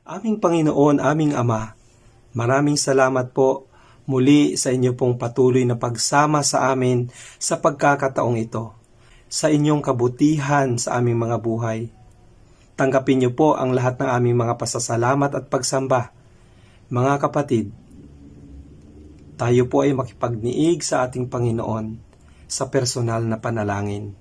Aming Panginoon, aming Ama, maraming salamat po muli sa inyo pong patuloy na pagsama sa amin sa pagkakataong ito, sa inyong kabutihan sa aming mga buhay. Tanggapin niyo po ang lahat ng aming mga pasasalamat at pagsamba. Mga kapatid, tayo po ay makipagniig sa ating Panginoon sa personal na panalangin.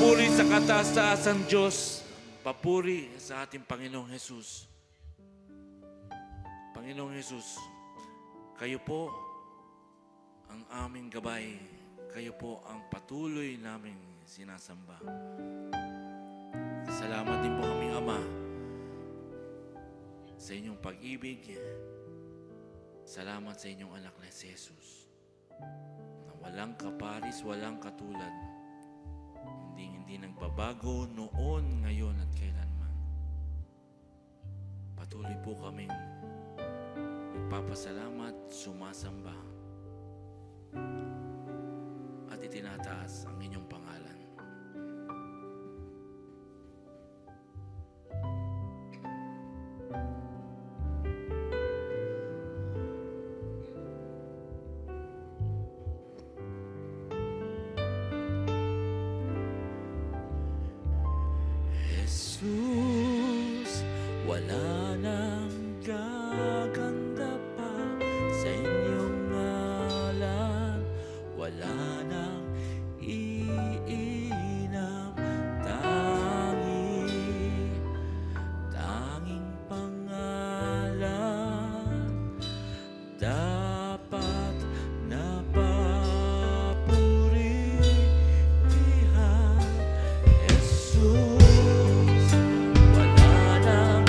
Papuri sa kataas-taasan Diyos. Papuri sa ating Panginoong Jesus. Panginoong Jesus, kayo po ang aming gabay. Kayo po ang patuloy naming sinasamba. Salamat din po aming Ama sa inyong pag-ibig. Salamat sa inyong anak na si Jesus, na walang kaparis, walang katulad. Hindi nagbabago noon, ngayon at kailanman. Patuloy po kaming nagpapasalamat, sumasamba at itinataas ang inyong pangalan. Jesus, wala nang gaganda pa sa inyong ngalan, wala nang iinam, tanging pangalan dapat napapurihan. Jesus, wala nang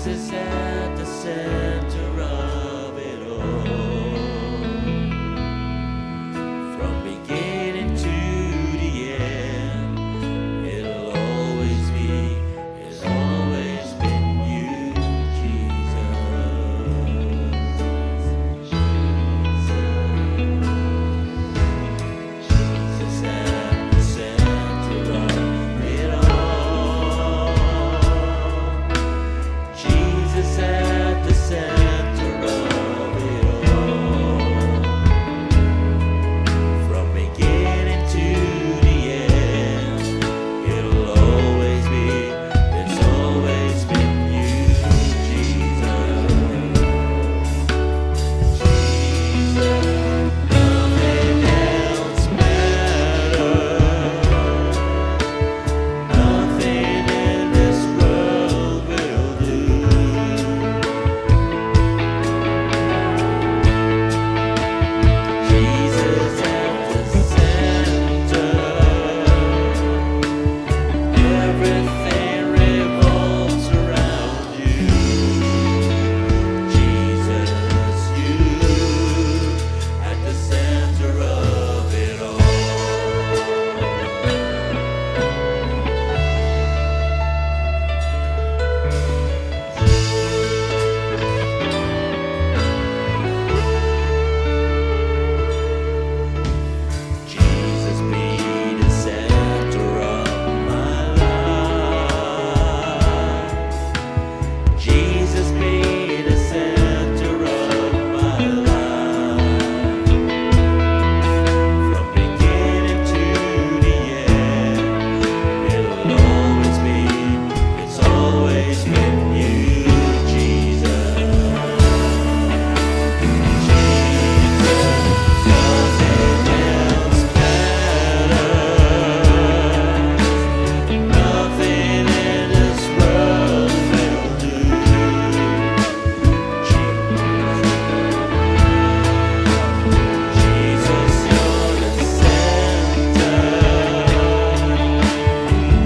Jesus at the center of it all. From beginning to the end, it'll always be, it's always been you, Jesus at the center of it all. Jesus at the center of it all. From beginning to the end, it'll always be, it's always been you, Jesus. Nothing else matters. Nothing in this world will do. Jesus at the center. Everything revolves around you. Jesus, you at the center of it all. Jesus be the center of my life. Jesus be the center of my life. From beginning to the end, it'll always be, it's always been you, Jesus. Nothing else matters. Nothing in this world will do. Jesus, you're the center.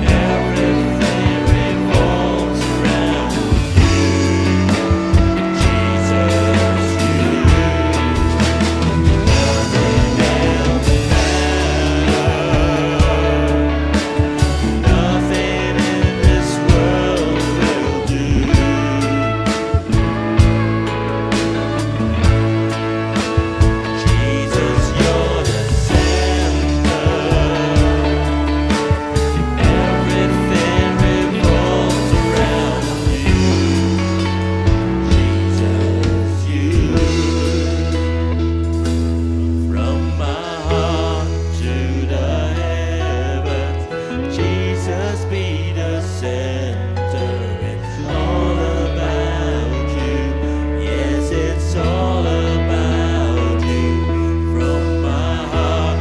Everything revolves around you. Jesus, you. Nothing else matters. Nothing in this world will do. Jesus, you're the center. Everything revolves around you. Jesus, you. From my heart to the heavens, Jesus be the center. It's all about you. Yes, it's all about you. From my heart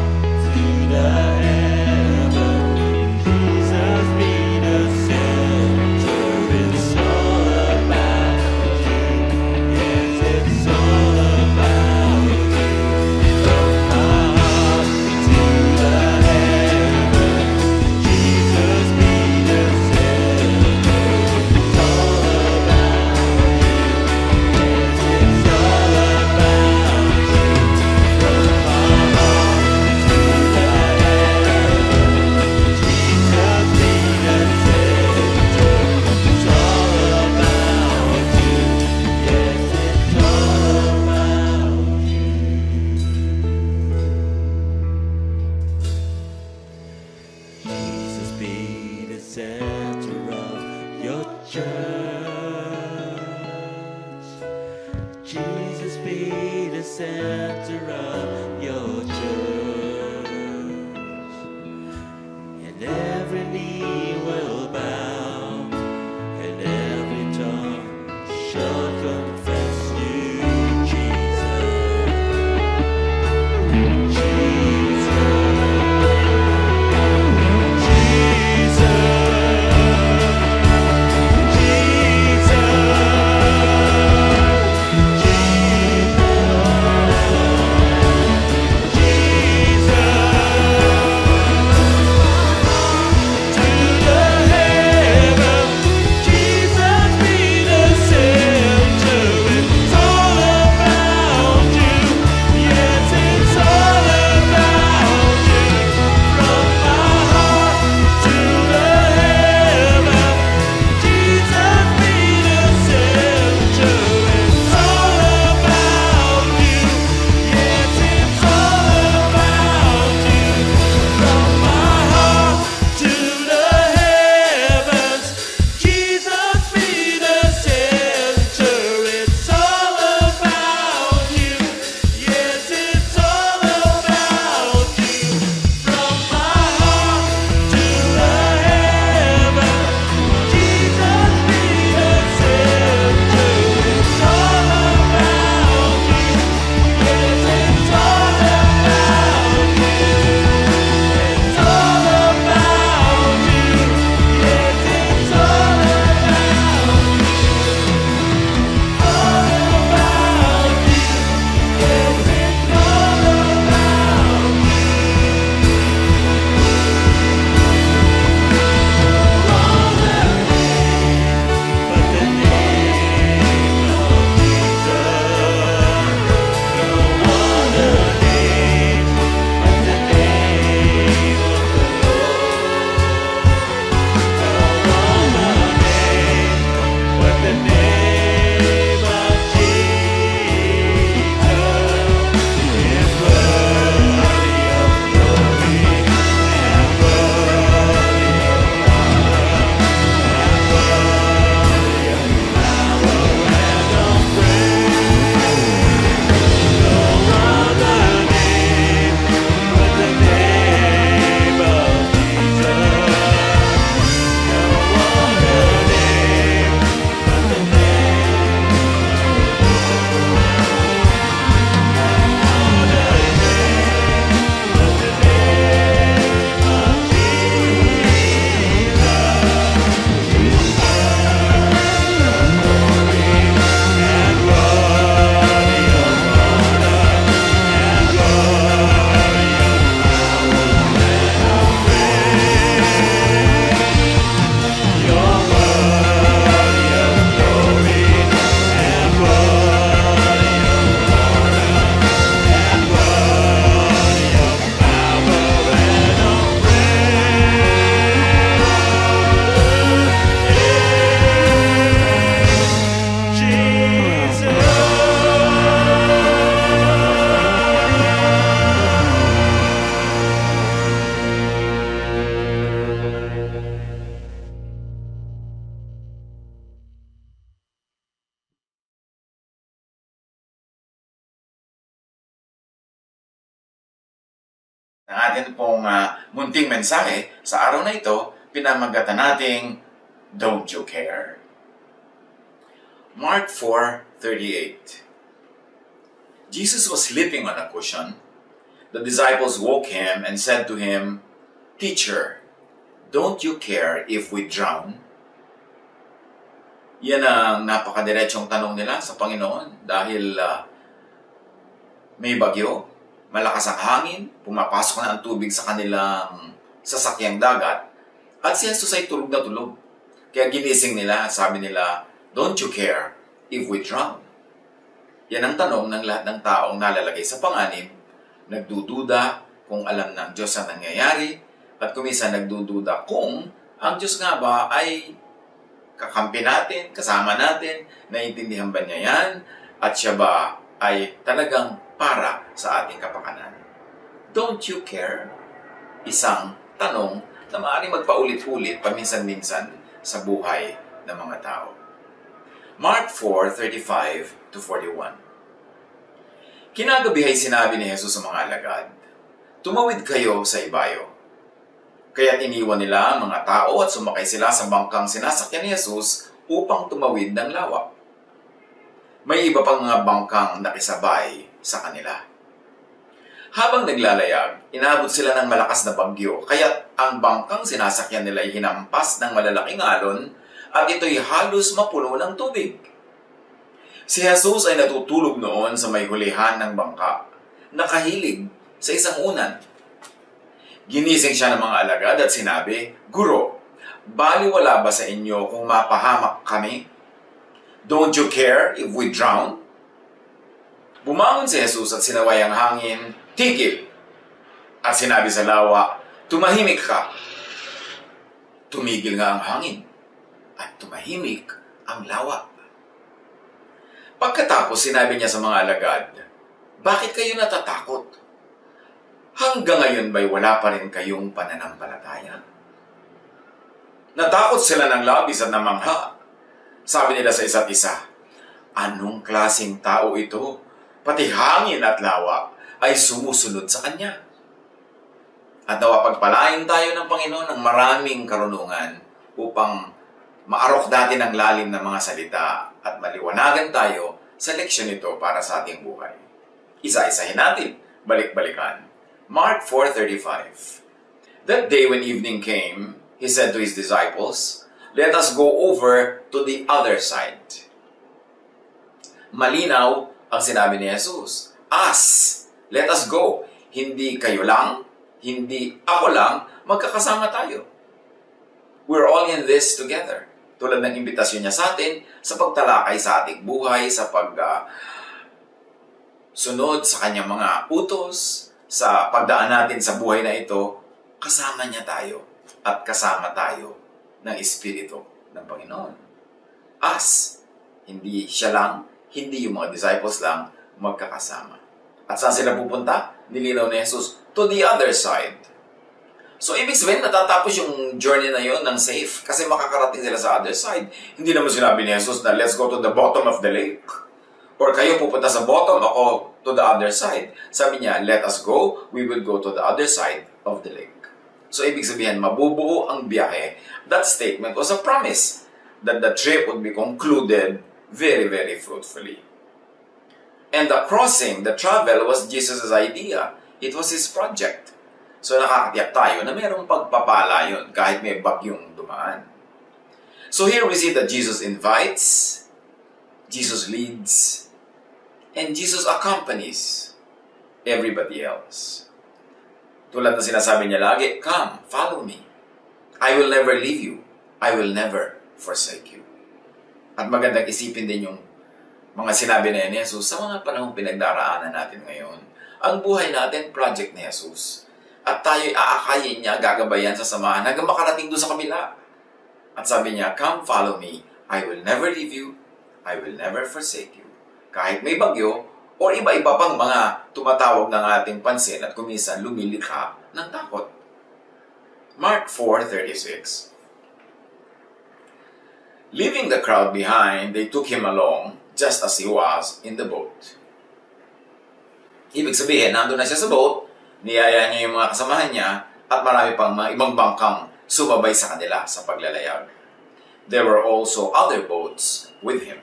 to the heavens, Jesus be the center. It's all about you. Yes, it's all about you. From my heart to the heavens, Jesus be the center. It's all about you. Yes, it's all about you. From my heart to the heavens, Jesus be the center. It's all about you. Yes, it's all about you. Jesus be the center of your church. Jesus be the center of your church. And every knee will bow, and every tongue shall confess you, Jesus. Jesus. Ang atin pong munting mensahe sa araw na ito, pinamagatan nating Don't You Care? Mark 4:38. Jesus was sleeping on a cushion. The disciples woke him and said to him, "Teacher, don't you care if we drown?" Yan ang napakadiretsong tanong nila sa Panginoon dahil may bagyo, malakas ang hangin, pumapasok na ang tubig sa kanilang sasakyang dagat, at si Jesus ay tulog na tulog. Kaya ginising nila, sabi nila, "Don't you care if we drown?" Yan ang tanong ng lahat ng taong nalalagay sa panganib, nagdududa kung alam ng Diyos ang nangyayari, at kuminsan nagdududa kung ang Diyos nga ba ay kakampi natin, kasama natin, naiintindihan ba niya yan, at siya ba ay talagang para sa ating kapakanan. Don't you care? Isang tanong na maaaring magpaulit-ulit paminsan-minsan sa buhay ng mga tao. Mark 4:35-41. Kinagabi ay sinabi ni Jesus sa mga alagad, "Tumawid kayo sa ibayo." Kaya't iniwan nila ang mga tao at sumakay sila sa bangkang sinasakyan ni Jesus upang tumawid ng lawa. May iba pang mga bangkang nakisabay sa kanila. Habang naglalayag, inabot sila ng malakas na bagyo, kaya't ang bangkang sinasakyan nila ay hinampas ng malalaking alon at ito'y halos mapuno ng tubig. Si Jesus ay natutulog noon sa may hulihan ng bangka, nakahilig sa isang unan. Ginising siya ng mga alagad at sinabi, "Guro, baliwala ba sa inyo kung mapahamak kami? Don't you care if we drown?" Bumangon si Jesus at sinaway ang hangin, "Tigil!" At sinabi sa lawa, "Tumahimik ka." Tumigil nga ang hangin at tumahimik ang lawa. Pagkatapos sinabi niya sa mga alagad, "Bakit kayo natatakot? Hanggang ngayon ba'y wala pa rin kayong pananampalataya?" Natakot sila ng labis at namangha. Sabi nila sa isa't isa, "Anong klaseng tao ito? Pati hangin at lawa ay sumusunod sa kanya." At nawa pagpalain tayo ng Panginoon ng maraming karunungan upang maarok natin ang lalim ng mga salita at maliwanagan tayo sa leksyon ito para sa ating buhay. Isa-isahin natin, balik-balikan. Mark 4:35. That day when evening came, he said to his disciples, "Let us go over to the other side." Malinaw ang sinabi ni Jesus. Us, let us go. Hindi kayo lang, hindi ako lang, magkakasama tayo. We're all in this together. Tulad ng imbitasyon niya sa atin sa pagtalakay sa ating buhay, sa sunod sa kanyang mga utos, sa pagdaan natin sa buhay na ito, kasama niya tayo at kasama tayo ng Espiritu ng Panginoon. Us, hindi siya lang, hindi yung mga disciples lang, magkakasama. At saan sila pupunta? Nilinaw ni Jesus, to the other side. So, ibig sabihin, natatapos yung journey na yon ng safe kasi makakarating sila sa other side. Hindi naman sinabi ni Jesus na let's go to the bottom of the lake. Or kayo pupunta sa bottom, ako to the other side. Sabi niya, let us go, we will go to the other side of the lake. So, ibig sabihin, mabubuo ang biyahe. That statement was a promise that the trip would be concluded very, very fruitfully. And the crossing, the travel, was Jesus' idea. It was His project. So, nakakatiyak tayo na mayroong pagpapala yun kahit may bagyong dumaan. So, here we see that Jesus invites, Jesus leads, and Jesus accompanies everybody else. Tulad na sinasabi niya lagi, "Come, follow me. I will never leave you. I will never forsake you." At magandang isipin din yung mga sinabi na ni Jesus sa mga panahong pinagdaraanan natin ngayon. Ang buhay natin, project ni Jesus. At tayo'y aakayin niya, gagabayan sa samahan hanggang makarating doon sa kabila. At sabi niya, "Come, follow me. I will never leave you. I will never forsake you." Kahit may bagyo, o iba-iba pang mga tumatawag ng ating pansin at kuminsan lumilikha ng takot. Mark 4:36. Leaving the crowd behind, they took him along just as he was in the boat. Ibig sabihin, nandun na siya sa boat, Niyaya niya yung mga kasamahan niya at marami pang mga ibang bangkang sumabay sa kanila sa paglalayag. There were also other boats with him.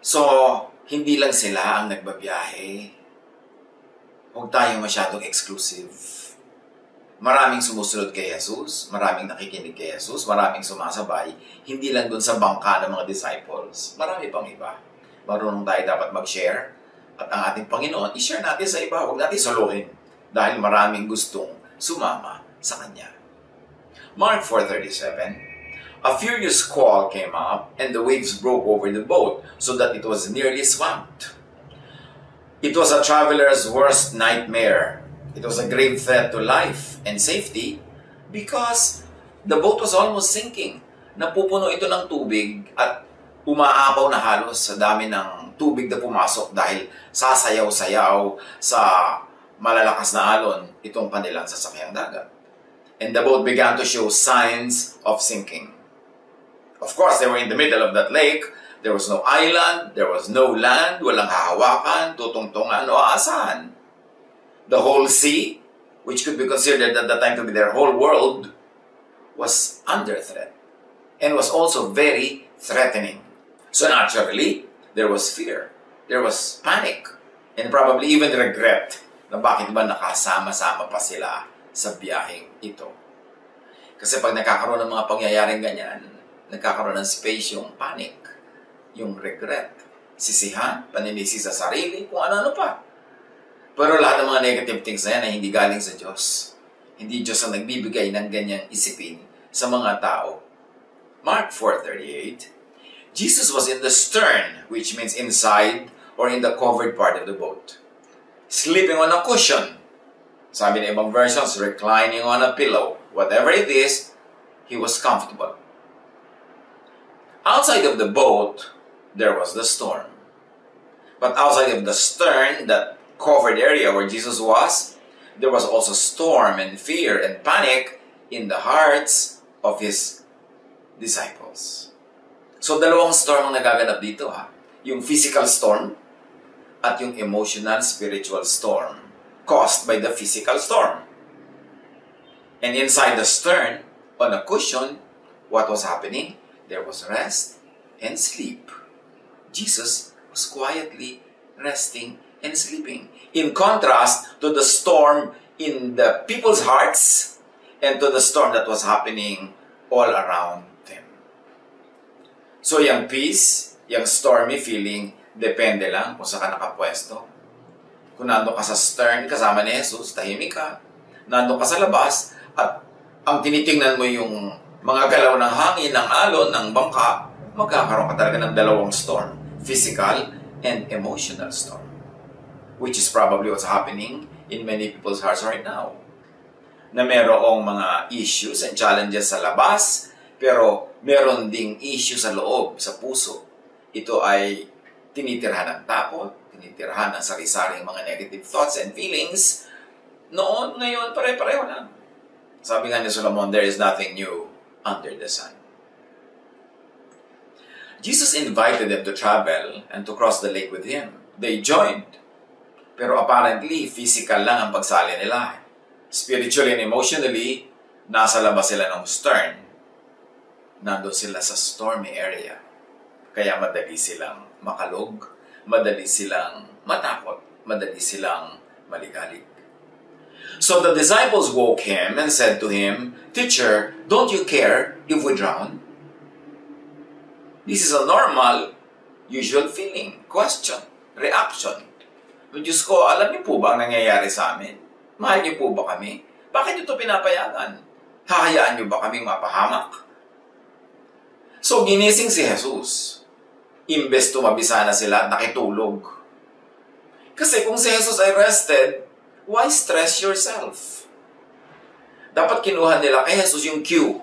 So, hindi lang sila ang nagbabiyahe. Huwag tayong masyadong exclusive. Maraming sumusunod kay Jesus, maraming nakikinig kay Jesus, maraming sumasabay, hindi lang dun sa bangka ng mga disciples. Marami pang iba. Marunong tayo dapat mag-share. At ang ating Panginoon, i-share natin sa iba. Huwag natin solohin. Dahil maraming gustong sumama sa Kanya. Mark 4:37, a furious squall came up, and the waves broke over the boat, so that it was nearly swamped. It was a traveler's worst nightmare. It was a grave threat to life and safety, because the boat was almost sinking. Napupuno ito ng tubig at umaapaw na halos sa dami ng tubig na pumasok dahil sasayaw-sayaw sa malalakas na alon itong kanilang sasakyang dagat. And the boat began to show signs of sinking. Of course, they were in the middle of that lake. There was no island, there was no land, walang hahawakan, tutungtungan o aasahan. The whole sea, which could be considered at that time to be their whole world, was under threat and was also very threatening. So naturally, there was fear, there was panic, and probably even regret na bakit ba nakasama-sama pa sila sa biyaheng ito. Kasi pag nakakaroon ng mga pangyayaring ganyan, nagkakaroon ng space yung panic, yung regret, sisihan, paninisi sa sarili, kung ano-ano pa. Pero lahat ng mga negative things na yan ay hindi galing sa Diyos. Hindi Diyos ang nagbibigay ng ganyang isipin sa mga tao. Mark 4:38, Jesus was in the stern, which means inside or in the covered part of the boat, sleeping on a cushion. Sabi ng ibang versions, reclining on a pillow. Whatever it is, he was comfortable. Outside of the boat, there was the storm. But outside of the stern, that covered area where Jesus was, there was also storm and fear and panic in the hearts of his disciples. So, dalawang storm ang nagaganap dito, ha? Yung physical storm at yung emotional, spiritual storm caused by the physical storm. And inside the stern, on a cushion, what was happening? There was rest and sleep. Jesus was quietly resting and sleeping. In contrast to the storm in the people's hearts and to the storm that was happening all around them. So, yung peace, yung stormy feeling, depende lang kung saan ka nakapwesto. Kung nandun ka sa stern, kasama ni Jesus, tahimik ka. Nandun ka sa labas, at ang tinitingnan mo yung mga galaw ng hangin, ng alon, ng bangka, magkakaroon ka talaga ng dalawang storm. Physical and emotional storm. Which is probably what's happening in many people's hearts right now. Na merong mga issues and challenges sa labas, pero meron ding issue sa loob, sa puso. Ito ay tinitirhan ng takot, tinitirhan ng sari-saring mga negative thoughts and feelings. Noon, ngayon, pare-pareho lang. Sabi nga ni Solomon, there is nothing new under the sun. Jesus invited them to travel and to cross the lake with him. They joined. Pero apparently, physical lang ang pagsali nila. Spiritually and emotionally, nasa labas sila ng stern. Nandun sila sa stormy area. Kaya madali silang makalog, madali silang matakot, madali silang maligalig. So the disciples woke him and said to him, "Teacher, don't you care if we drown?" This is a normal, usual feeling, question, reaction. Diyos ko, alam niyo po ba ang nangyayari sa amin? Mahal niyo po ba kami? Bakit niyo ito pinapayagan? Hahayaan niyo ba kaming mapahamak? So ginising si Jesus. Imbes tumabi sana sila at nakitulog. Kasi kung si Jesus ay rested, why stress yourself? Dapat kinuha nila kay Jesus yung cue.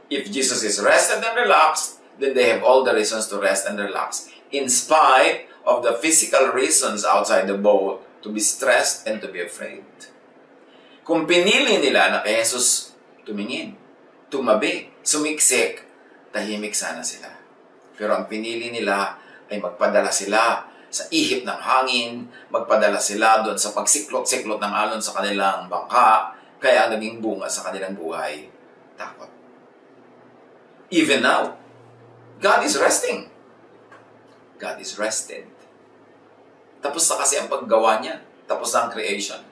If Jesus is rested and relaxed, then they have all the reasons to rest and relax. In spite of the physical reasons outside the boat to be stressed and to be afraid. Kung pinili nila na kay Jesus tumingin, tumabi, sumiksik, tahimik sana sila. Pero ang pinili nila ay magpadala sila sa ihip ng hangin, magpadala sila doon sa pagsiklot-siklot ng alon sa kanilang bangka, kaya ang naging bunga sa kanilang buhay, takot. Even now, God is resting. God is rested. Tapos na kasi ang paggawa niya. Tapos na ang creation.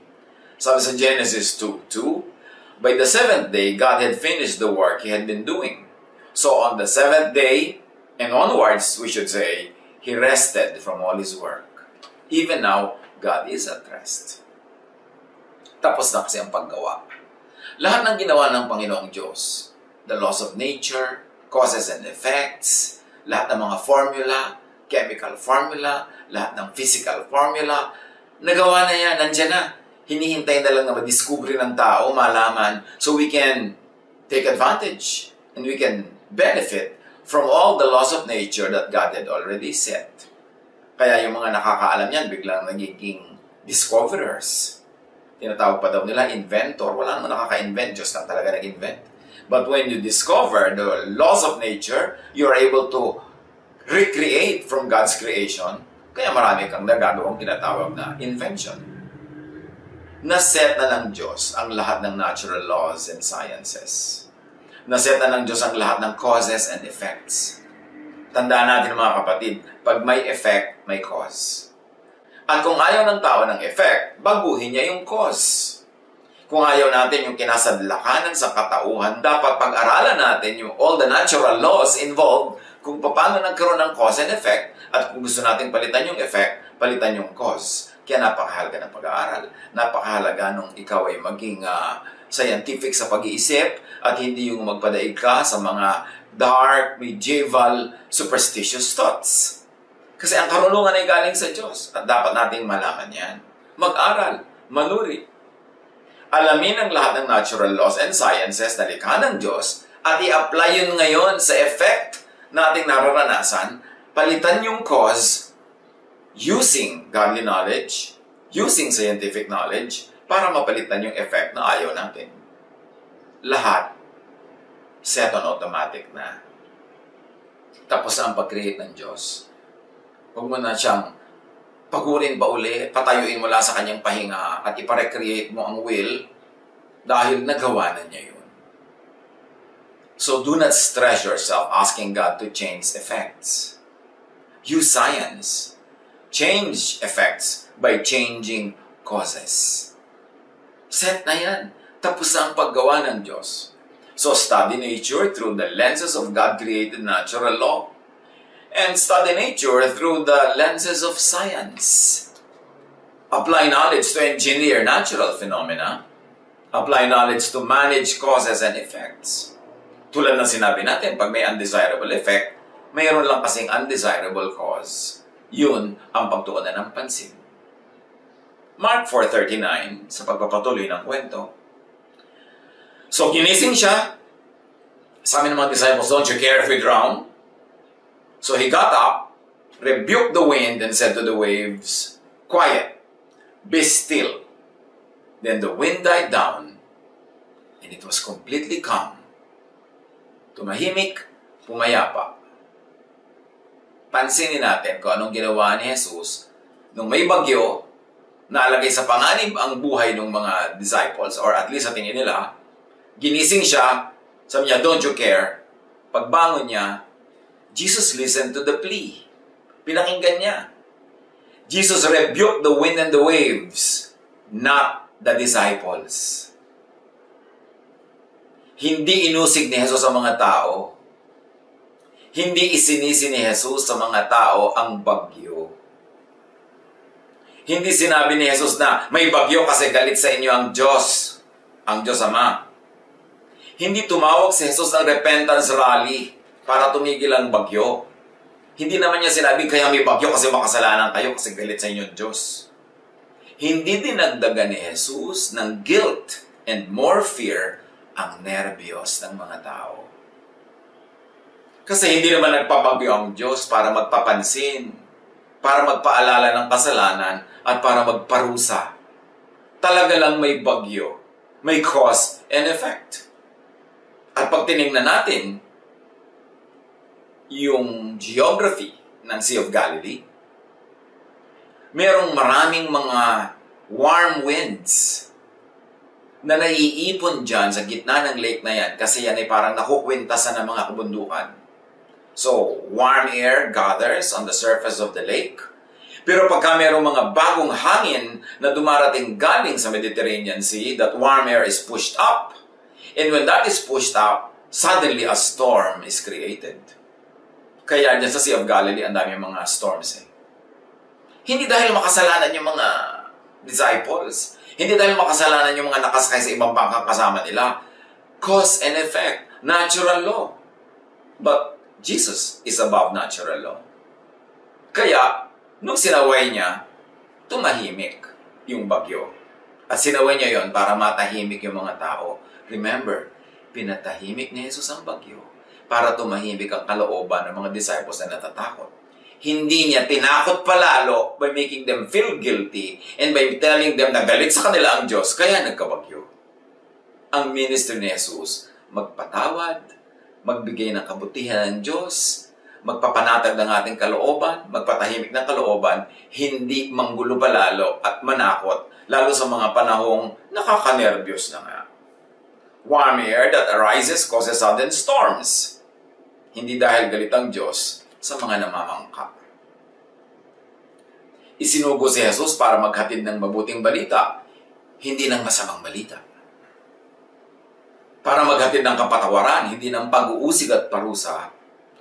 Sabi sa Genesis 2:2, by the seventh day, God had finished the work He had been doing. So on the seventh day, and onwards, we should say, He rested from all His work. Even now, God is at rest. Tapos na kasi ang paggawa. Lahat ng ginawa ng Panginoong Diyos, the laws of nature, causes and effects, lahat ng mga formula, chemical formula, lahat ng physical formula, nagawa na yan, nandyan na. Hinihintay na lang na madiskubre ng tao, malaman, so we can take advantage and we can benefit from all the laws of nature that God had already set. Kaya yung mga nakakaalam yan, biglang nagiging discoverers. Tinatawag pa daw nila inventor. Wala naman nakaka-invent, Diyos lang talaga nag-invent. But when you discover the laws of nature, you're able to recreate from God's creation. Kaya marami kang nagagawang tinatawag na invention. Naset na ng Diyos ang lahat ng natural laws and sciences. Naset na ng Diyos ang lahat ng causes and effects. Tandaan natin mga kapatid, pag may effect, may cause. At kung ayaw ng tao ng effect, baguhin niya yung cause. Kung ayaw natin yung kinasadlakanan sa katauhan, dapat pag-aralan natin yung all the natural laws involved kung paano nagkaroon ng cause and effect, at kung gusto natin palitan yung effect, palitan yung cause. Kaya napakahalaga ng pag-aaral. Napakahalaga nung ikaw ay maging scientific sa pag-iisip at hindi yung magpadaig ka sa mga dark, medieval, superstitious thoughts. Kasi ang karunungan ay galing sa Diyos at dapat nating malaman yan. Mag-aral, manuri. Alamin ang lahat ng natural laws and sciences na likha ng Diyos at i-apply yun ngayon sa effect na ating nararanasan, palitan yung cause using godly knowledge, using scientific knowledge, para mapalitan yung effect na ayaw natin. Lahat set on automatic na. Tapos na ang pag-create ng Diyos. Huwag mo na siyang pagurin pa uli, patayuin mo lang sa kanyang pahinga at iparecreate mo ang will dahil nagawa na niya yun. So do not stress yourself asking God to change effects. Use science. Change effects by changing causes. Set na yan. Tapos na ang paggawa ng Diyos. So study nature through the lenses of God-created natural law. And study nature through the lenses of science. Apply knowledge to engineer natural phenomena. Apply knowledge to manage causes and effects. Tulad ng sinabi natin, pag may undesirable effect, mayroon lang kasing undesirable cause. Yun ang pagtuunan ng pansin. Mark 4:39, sa pagpapatuloy ng kwento. So, ginising siya. Sabi ng mga disciples, don't you care if we drown? So he got up, rebuked the wind, and said to the waves, quiet, be still. Then the wind died down, and it was completely calm. Tumahimik, pumayapa. Pansinin natin kung anong ginawa ni Jesus nung may bagyo, nalagay sa panganib ang buhay ng mga disciples, or at least sa tingin nila, ginising siya, sabi niya, don't you care? Pagbangon niya, Jesus listened to the plea. Pinakinggan niya. Jesus rebuked the wind and the waves, not the disciples. Hindi inusig ni Jesus sa mga tao. Hindi isinisi ni Jesus sa mga tao ang bagyo. Hindi sinabi ni Jesus na may bagyo kasi galit sa inyo ang Diyos Ama. Hindi tumawag si Jesus ng repentance rally para tumigil ang bagyo. Hindi naman niya sinabi, kaya may bagyo kasi makasalanan kayo kasi galit sa inyo Diyos. Hindi dinagdagan ni Jesus ng guilt and more fear ang nerbiyos ng mga tao. Kasi hindi naman nagpabagyo ang Diyos para magpapansin, para magpaalala ng kasalanan, at para magparusa. Talaga lang may bagyo, may cause and effect. At pag tinignan natin yung geography ng Sea of Galilee, merong maraming mga warm winds na naiipon dyan sa gitna ng lake na yan kasi yan ay parang nakukwintasan ng mga kabundukan. So, warm air gathers on the surface of the lake. Pero pagka merong mga bagong hangin na dumarating galing sa Mediterranean Sea, that warm air is pushed up. And when that is pushed up, suddenly a storm is created. Kaya dyan sa Sea of Galilee, ang dami mga storms eh. Hindi dahil makasalanan yung mga disciples. Hindi dahil makasalanan yung mga nakasakay sa ibang bangkang kasama nila. Cause and effect. Natural law. But Jesus is above natural law. Kaya, nung sinaway niya, tumahimik yung bagyo. At sinaway niya yon para matahimik yung mga tao. Remember, pinatahimik ni Jesus ang bagyo para tumahimik ang kalooban ng mga disciples na natatakot. Hindi niya tinakot palalo by making them feel guilty and by telling them na galit sa kanila ang Diyos, kaya nagkabagyo. Ang ministry ni Jesus, magpatawad, magbigay ng kabutihan ng Diyos, magpapanatag ng ating kalooban, magpatahimik ng kalooban, hindi manggulo palalo at manakot, lalo sa mga panahong nakakanerbiyos na nga. Warm air that arises causes sudden storms. Hindi dahil galit ang Diyos sa mga namamangka. Isinugo si Jesus para maghatid ng mabuting balita, hindi ng masamang balita. Para maghatid ng kapatawaran, hindi ng pag-uusig at parusa.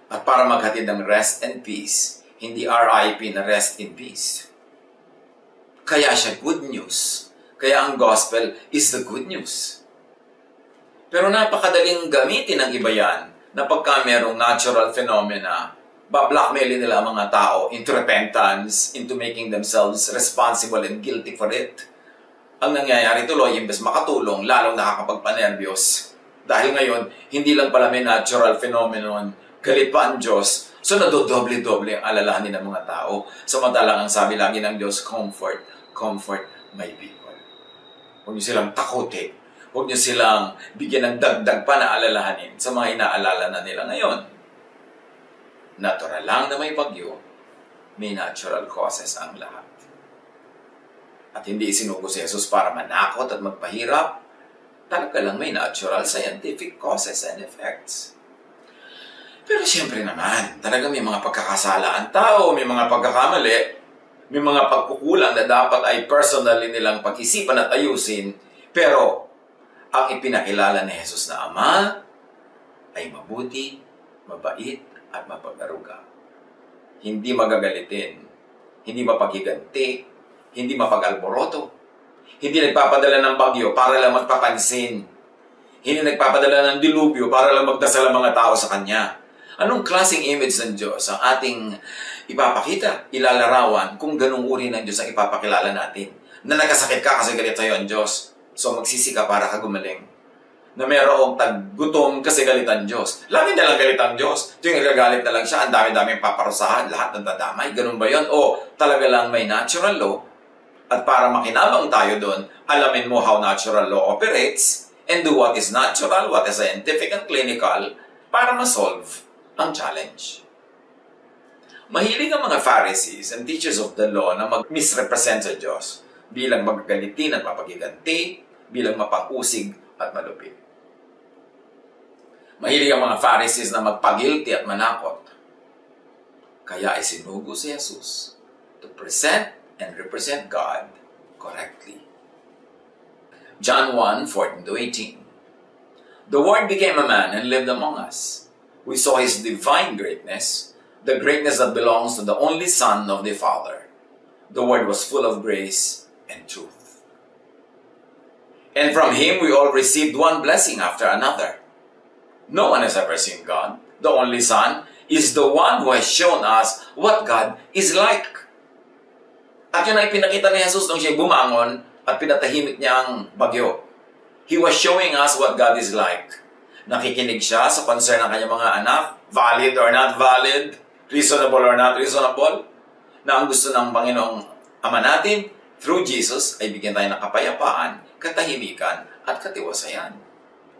At para maghatid ng rest and peace, hindi RIP na rest in peace. Kaya siya good news. Kaya ang gospel is the good news. Pero napakadaling gamitin ng iba yan na pagka merong natural phenomena, ba-blackmailin nila ang mga tao into repentance, into making themselves responsible and guilty for it. Ang nangyayari tuloy, imbes makatulong, lalong nakakapagpanervyos. Dahil ngayon, hindi lang pala may natural phenomenon, galit pa ang Diyos, so nadodoble-doble ang alalahanin ng mga tao. Samantalang ang sabi lagi ng Diyos, comfort, comfort my people. Huwag niyo silang takutin. Huwag niyo silang bigyan ng dagdag pa na alalahanin sa mga inaalala na nila ngayon. Natural lang na may bagyo, may natural causes ang lahat. At hindi isinugo si Jesus para manakot at magpahirap, talaga lang may natural scientific causes and effects. Pero siyempre naman, talaga may mga pagkakasala ang tao, may mga pagkakamali, may mga pagkukulang na dapat ay personally nilang pag-isipan at ayusin, pero ang ipinakilala ni Jesus na Ama ay mabuti, mabait, at mapag-aruga. Hindi magagalitin, hindi mapaghiganti, hindi mapag-alboroto, hindi nagpapadala ng bagyo para lang magpapansin, hindi nagpapadala ng dilubyo para lang magdasal ang mga tao sa Kanya. Anong klaseng image ng Diyos ang ating ipapakita, ilalarawan kung ganung uri ng Diyos ang ipapakilala natin? Na nagkasakit ka kasi galit sa'yo ang Diyos. So magsisi ka para ka gumaling. Na merong taggutom kasi galit ang Diyos. Lagi na lang galit ang Diyos. Tuwing nagagalit na lang siya, ang dami-daming paparusahan, lahat ng dadamay. Ganun ba yun? O talaga lang may natural law? At para makinabang tayo doon, alamin mo how natural law operates and do what is natural, what is scientific and clinical para ma-solve ang challenge. Mahilig ang mga Pharisees and teachers of the law na mag-misrepresent sa Diyos bilang magagalitin at mapagiganti, bilang mapang-usig at malupit. Mahilig ang mga Pharisees na magpagilty at manakot. Kaya isinugo si Jesus to present and represent God correctly. John 1:14-18. The Word became a man and lived among us. We saw His divine greatness, the greatness that belongs to the only Son of the Father. The Word was full of grace and truth. And from Him we all received one blessing after another. No one has ever seen God. The only Son is the one who has shown us what God is like. At yun ay pinakita ni Jesus nung siya'y bumangon at pinatahimik niya ang bagyo. He was showing us what God is like. Nakikinig siya sa concern ng kanyang mga anak, valid or not valid, reasonable or not reasonable, na ang gusto ng Panginoong Ama natin, through Jesus, ay bigyan tayo ng kapayapaan, katahimikan, at katiwasayan.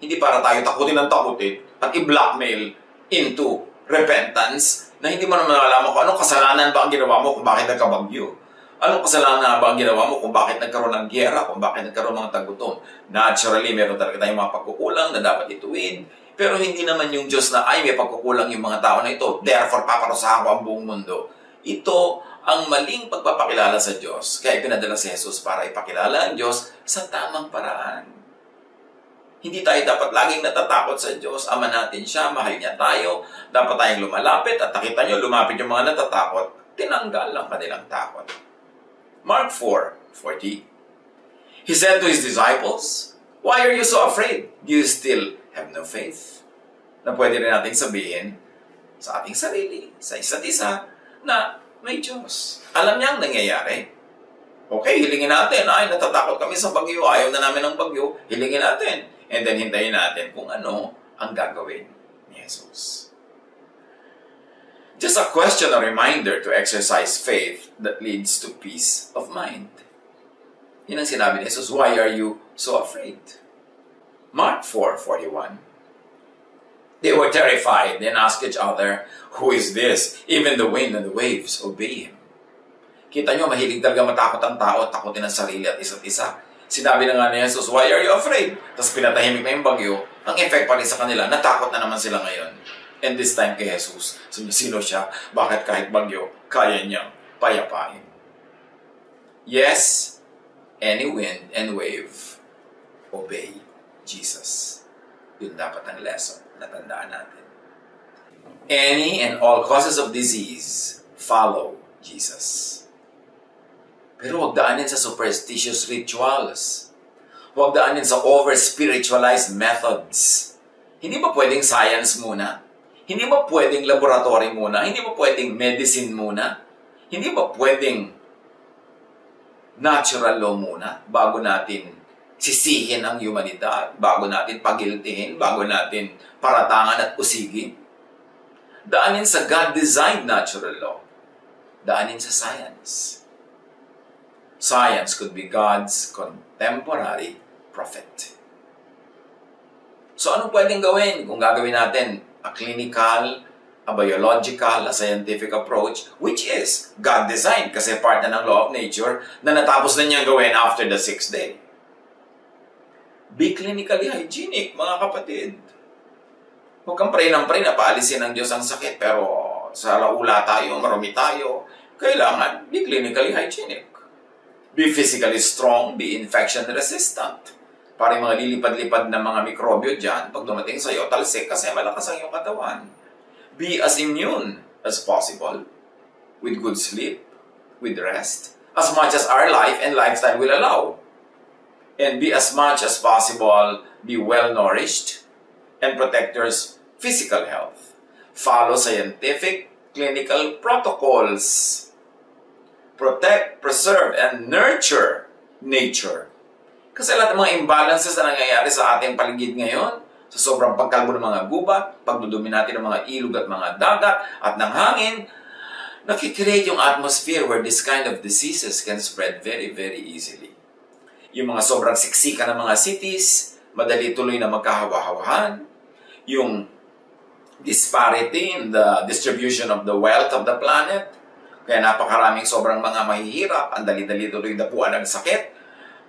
Hindi para tayo takutin ng takutin at i-blackmail into repentance na hindi mo naman alam kung anong kasalanan ba ang ginawa mo kung bakit nagkabagyo. Anong kasalanan nga ba ang ginawa mo kung bakit nagkaroon ng giyera, kung bakit nagkaroon ng mga tagutom? Naturally, meron talaga tayong mga pagkukulang na dapat ituwid. Pero hindi naman yung Diyos na, ay, may pagkukulang yung mga tao na ito, therefore paparusahan ko ang buong mundo. Ito ang maling pagpapakilala sa Diyos. Kaya pinadala si Jesus para ipakilala ang Diyos sa tamang paraan. Hindi tayo dapat laging natatakot sa Diyos. Ama natin siya, mahal niya tayo. Dapat tayong lumalapit at nakita nyo, lumapit yung mga natatakot. Tinanggal lang kanilang takot. Mark 4:40. He said to his disciples, "Why are you so afraid? Do you still have no faith?" Na pwede rin natin sabihin sa ating sarili, sa isa't isa, na may Diyos. Alam niya ang nangyayari. Okay, hilingin natin. Ay, natatakot kami sa bagyo. Ayaw na namin ng bagyo. Hilingin natin. And then hintayin natin kung ano ang gagawin ni Jesus. Just a question, a reminder to exercise faith that leads to peace of mind. Yun ang sinabi ni Jesus, why are you so afraid? Mark 4:41. They were terrified and asked each other, "Who is this? Even the wind and the waves obey him." Kita nyo, mahilig talaga matakot ang tao, takutin ang sarili at isa't isa. Sinabi na nga ni Jesus, why are you afraid? Tapos pinatahimik na yung bagyo, ang effect pa rin sa kanila, natakot na naman sila ngayon. And this time kay Jesus, sino siya? Bakit kahit bagyo, kaya niyang payapain? Yes, any wind and wave, obey Jesus. Yun dapat ang lesson na tandaan natin. Any and all causes of disease, follow Jesus. Pero huwag daanin sa superstitious rituals. Huwag daanin sa over-spiritualized methods. Hindi ba pwedeng science muna? Hindi ba pwedeng laboratory muna? Hindi ba pwedeng medicine muna? Hindi ba pwedeng natural law muna bago natin sisihin ang humanidad, bago natin pagiltihin, bago natin paratangan at usigin? Daanin sa God-designed natural law. Daanin sa science. Science could be God's contemporary prophet. So anong pwedeng gawin kung gagawin natin a clinical, a biological, a scientific approach, which is God-designed kasi part na ng law of nature na natapos na niyang gawin after the 6th day. Be clinically hygienic, mga kapatid. Huwag kang pray ng pray na paalisin ng Diyos ang sakit, pero sa laula tayo, marumi tayo, kailangan be clinically hygienic. Be physically strong, be infection resistant. Para yung mga lilipad-lipad na mga mikrobyo dyan, pag dumating sa'yo, talsik kasi malakas ang iyong katawan. Be as immune as possible, with good sleep, with rest, as much as our life and lifestyle will allow. And be as much as possible, be well-nourished, and protect your physical health. Follow scientific, clinical protocols. Protect, preserve, and nurture nature. Kasi lahat ng mga imbalances na nangyayari sa ating paligid ngayon, sa sobrang pagkalbo ng mga gubat, pagdudumi natin ng mga ilog at mga dagat at ng hangin, nakikreate yung atmosphere where this kind of diseases can spread very, very easily. Yung mga sobrang siksikan ng mga cities, madali tuloy na magkahawa-hawahan. Yung disparity in the distribution of the wealth of the planet, kaya napakaraming sobrang mga mahihirap, ang dali-dali tuloy dapuan ng sakit.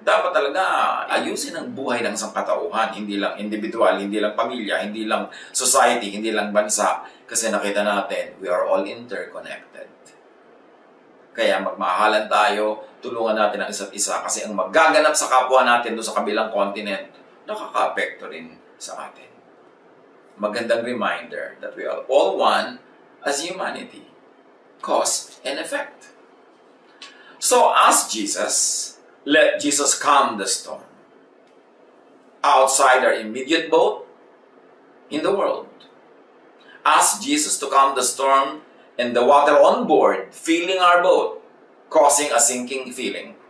Dapat talaga ayusin ang buhay ng sangkatauhan, hindi lang individual, hindi lang pamilya, hindi lang society, hindi lang bansa. Kasi nakita natin, we are all interconnected. Kaya magmahalan tayo, tulungan natin ang isa't isa. Kasi ang magaganap sa kapwa natin doon sa kabilang continent, nakaka-apekto rin sa atin. Magandang reminder that we are all one as humanity. Cause and effect. So ask Jesus, let Jesus calm the storm. Outside our immediate boat, in the world. Ask Jesus to calm the storm and the water on board, filling our boat, causing a sinking feeling.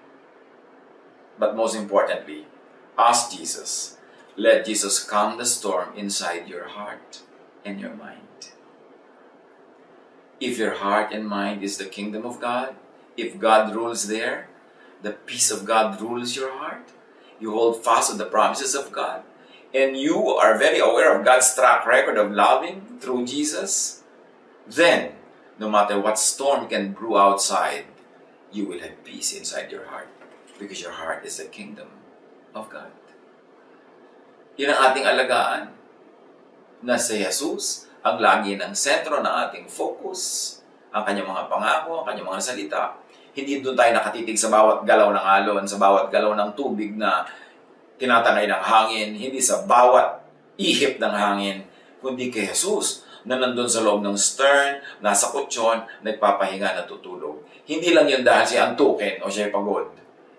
But most importantly, ask Jesus, let Jesus calm the storm inside your heart and your mind. If your heart and mind is the kingdom of God, if God rules there, the peace of God rules your heart, you hold fast to the promises of God, and you are very aware of God's track record of loving through Jesus, then, no matter what storm can brew outside, you will have peace inside your heart because your heart is the kingdom of God. Yun ang ating alagaan na si Jesus ang lagi ng sentro ng ating focus, ang kanyang mga pangako, ang kanyang mga salita. Hindi doon tayo nakatitig sa bawat galaw ng alon, sa bawat galaw ng tubig na tinatangay ng hangin, hindi sa bawat ihip ng hangin, kundi kay Jesus na nandun sa loob ng stern, nasa kutsyon, nagpapahinga, natutulog. Hindi lang yun dahil siya antukin o siya pagod.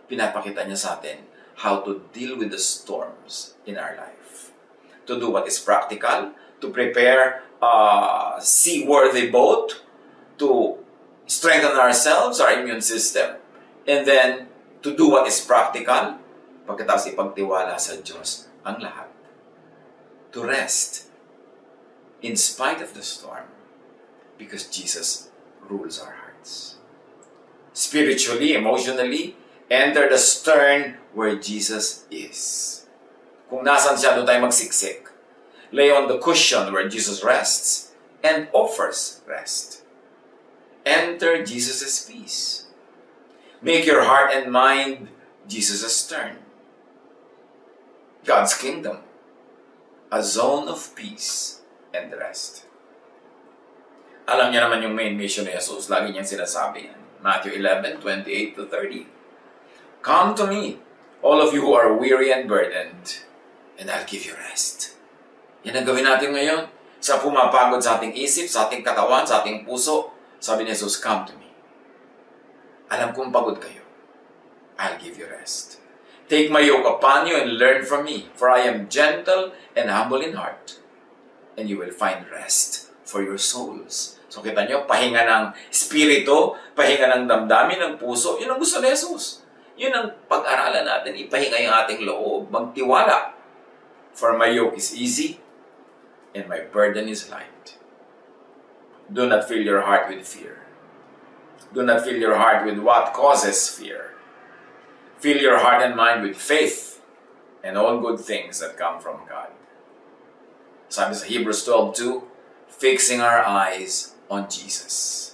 Pinapakita niya sa atin how to deal with the storms in our life. To do what is practical, to prepare a seaworthy boat, to strengthen ourselves, our immune system, and then to do what is practical, pagkatapos ipagtiwala sa Diyos ang lahat. To rest in spite of the storm because Jesus rules our hearts. Spiritually, emotionally, enter the stern where Jesus is. Kung nasan siya, doon tayo magsiksik. Lay on the cushion where Jesus rests and offers rest. Enter Jesus' peace. Make your heart and mind Jesus' stern. God's kingdom, a zone of peace and rest. Alam niya naman yung main mission ni Jesus. Lagi niyang sinasabi yan. Matthew 11:28-30. Come to me, all of you who are weary and burdened, and I'll give you rest. Yan ang gawin natin ngayon. Sa pumapagod sa ating isip, sa ating katawan, sa ating puso, sabi ni Jesus, come to me. Alam kong pagod kayo. I'll give you rest. Take my yoke upon you and learn from me, for I am gentle and humble in heart, and you will find rest for your souls. So kita nyo, pahinga ng spirito, pahinga ng damdamin, ng puso, yun ang gusto ni Jesus. Yun ang pag-aralan natin, ipahinga yung ating loob, magtiwala. For my yoke is easy, and my burden is light. Do not fill your heart with fear. Do not fill your heart with what causes fear. Fill your heart and mind with faith and all good things that come from God. Sabi sa Hebrews 12:2, fixing our eyes on Jesus,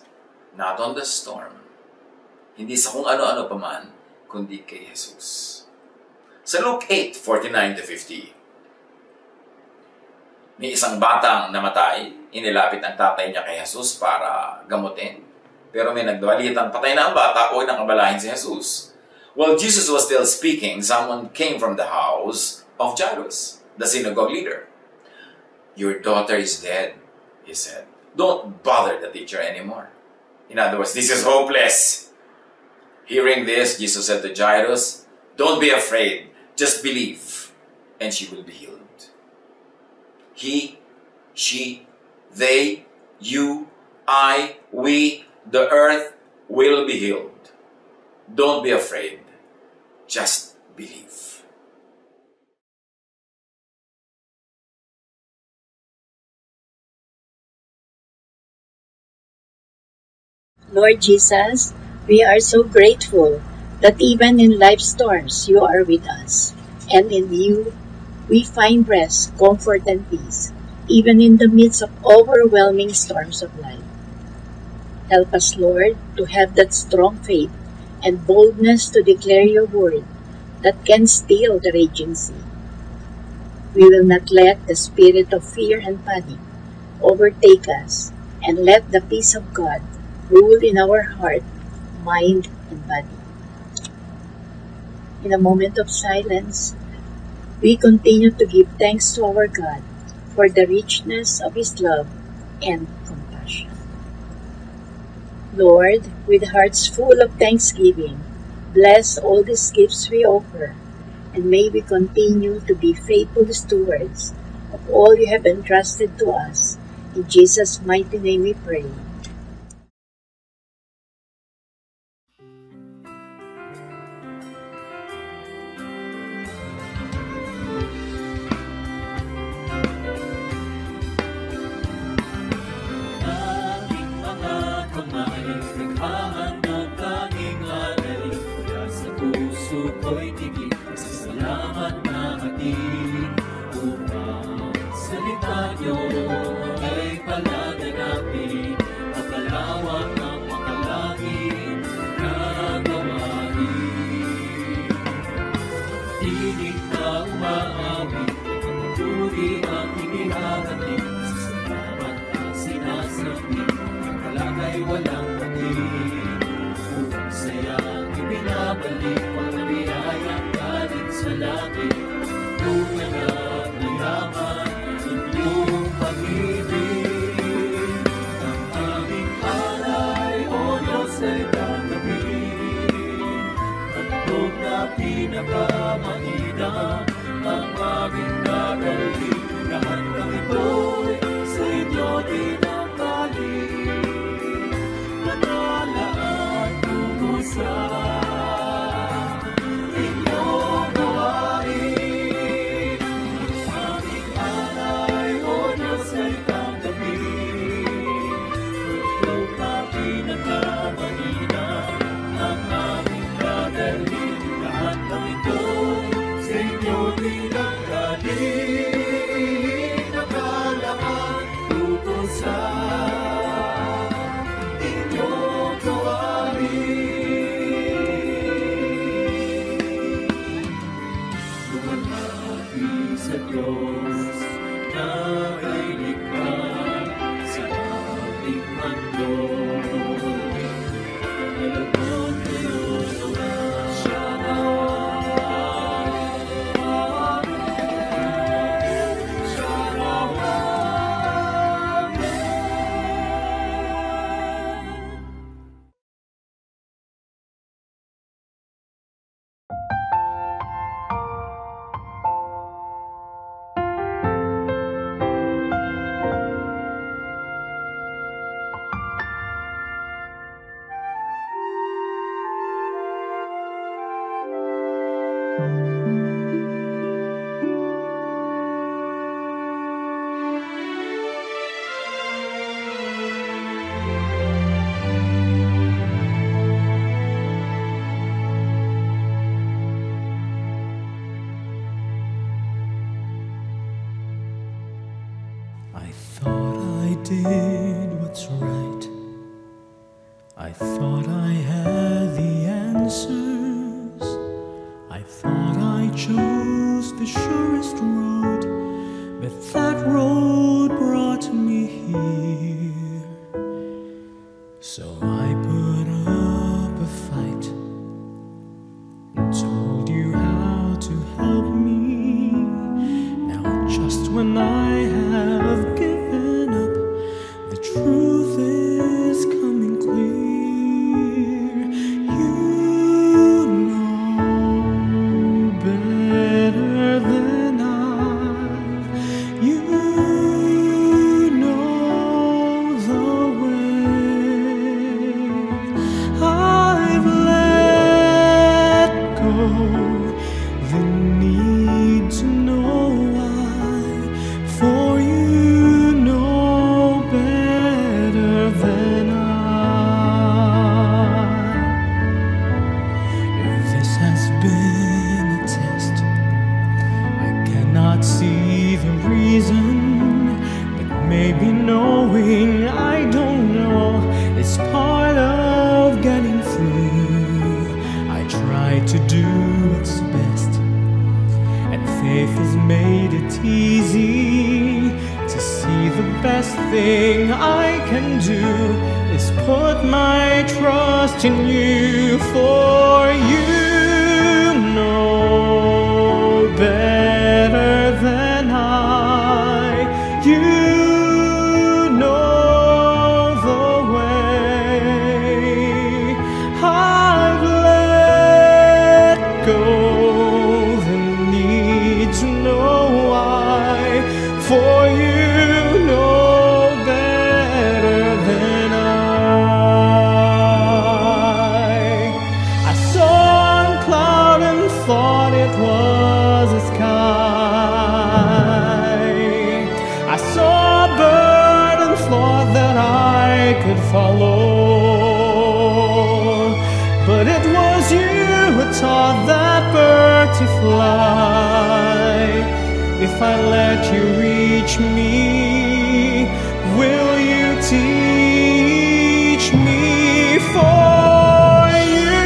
not on the storm. Hindi sa kung ano-ano pa man, kundi kay Jesus. Sa Luke 8:49-50, may isang batang namatay, inilapit ang tatay niya kay Jesus para gamutin. Pero may nagdawalitan, patay na ang bata, huwag nang abalahin si Jesus. While Jesus was still speaking, someone came from the house of Jairus, the synagogue leader. Your daughter is dead, he said. Don't bother the teacher anymore. In other words, this is hopeless. Hearing this, Jesus said to Jairus, don't be afraid, just believe, and she will be healed. He, she, they, you, I, we, the earth will be healed. Don't be afraid. Just believe. Lord Jesus, we are so grateful that even in life storms, you are with us. And in you, we find rest, comfort, and peace, even in the midst of overwhelming storms of life. Help us, Lord, to have that strong faith and boldness to declare your word that can still the raging sea. We will not let the spirit of fear and panic overtake us, and let the peace of God rule in our heart, mind, and body. In a moment of silence, we continue to give thanks to our God for the richness of His love and compassion. Lord, with hearts full of thanksgiving, bless all these gifts we offer, and may we continue to be faithful stewards of all you have entrusted to us. In Jesus' mighty name we pray. walang pag-ibig. Upang sayang ibinabalik ang biyayang galing sa langit. Tunay at mayaman ang inyong pag-ibig. Ang aming alay, O Diyos, ay tanggapin. Handog na pinakamainam ang aming dadalhin. Lahat ng ito'y sa inyo tinanggalin. Manalaan tungo sa inyong gawain. Aming alay, O Diyos, ay tanggapin. Handog na pinakamainam ang aming dadalhin. Lahat ng ito'y sa inyo tinanggalin. Nakalaman tungo sa inyong gawain. Lumahati sa Diyos na ay likha sa aming mundo. Alagon kayo siya I thought I did what's right. I thought I had the answers. I thought I chose the surest road, but that road brought me here. So I put up a fight and told you how to help me. Now just when I have given up, the truth is coming clear. You know better than I. You know the way. I've let go the need to know why, for you know better than I. If this has been a test, I cannot see the reason, but maybe knowing I don't know is part of getting through. I try to do what's best, and faith has made it easy to see the best thing I can do is put my trust in you, for you know better than I. You know the way. I've let go the need to know why, for you know better than I saw a cloud and thought it was a sky. I saw a bird and thought that I could follow, but it was you who taught that bird to fly. If I let you reach me, will you teach me? For you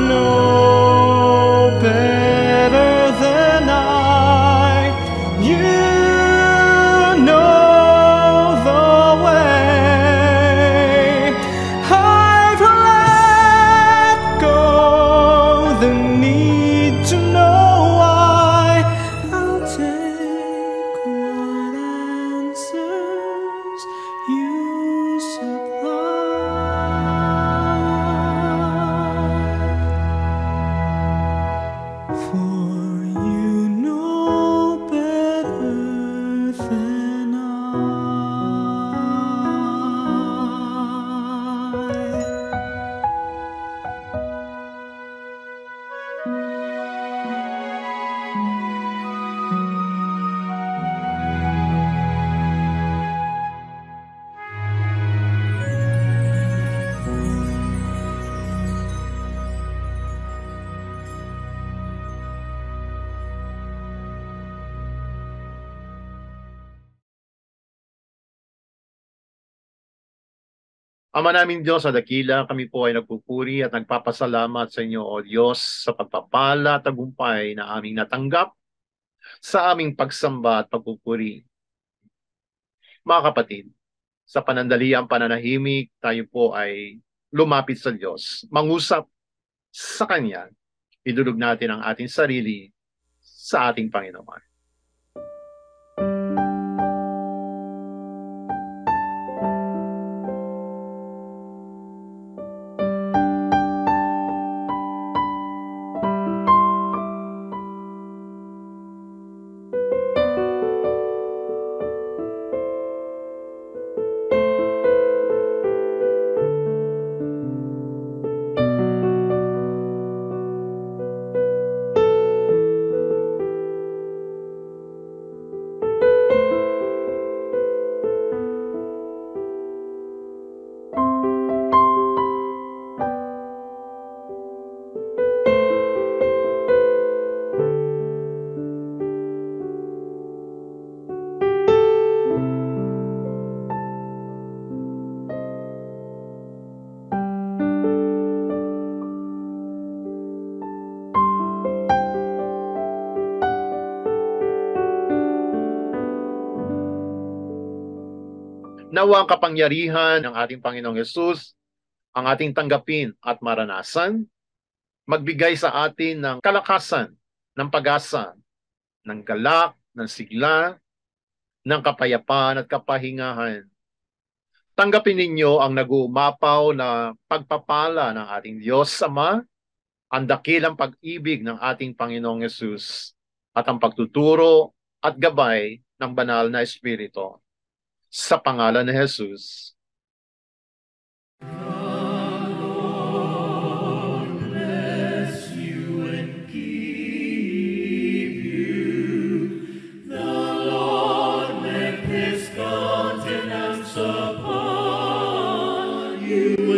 know better than I. You know the way. Ama naming Diyos, sa dakila, kami po ay nagpupuri at nagpapasalamat sa inyo, O Diyos, sa pagpapala at tagumpay na aming natanggap sa aming pagsamba at pagpupuri. Mga kapatid, sa panandaliang pananahimik, tayo po ay lumapit sa Diyos, mangusap sa Kanya, idulog natin ang ating sarili sa ating Panginoon. Nawa ang kapangyarihan ng ating Panginoong Yesus ang ating tanggapin at maranasan, magbigay sa atin ng kalakasan, ng pag-asa, ng galak, ng sigla, ng kapayapaan at kapahingahan. Tanggapin ninyo ang nag-uumapaw na pagpapala ng ating Diyos Ama, ang dakilang pag-ibig ng ating Panginoong Yesus, at ang pagtuturo at gabay ng banal na Espiritu. Sa pangalan ni Jesus. You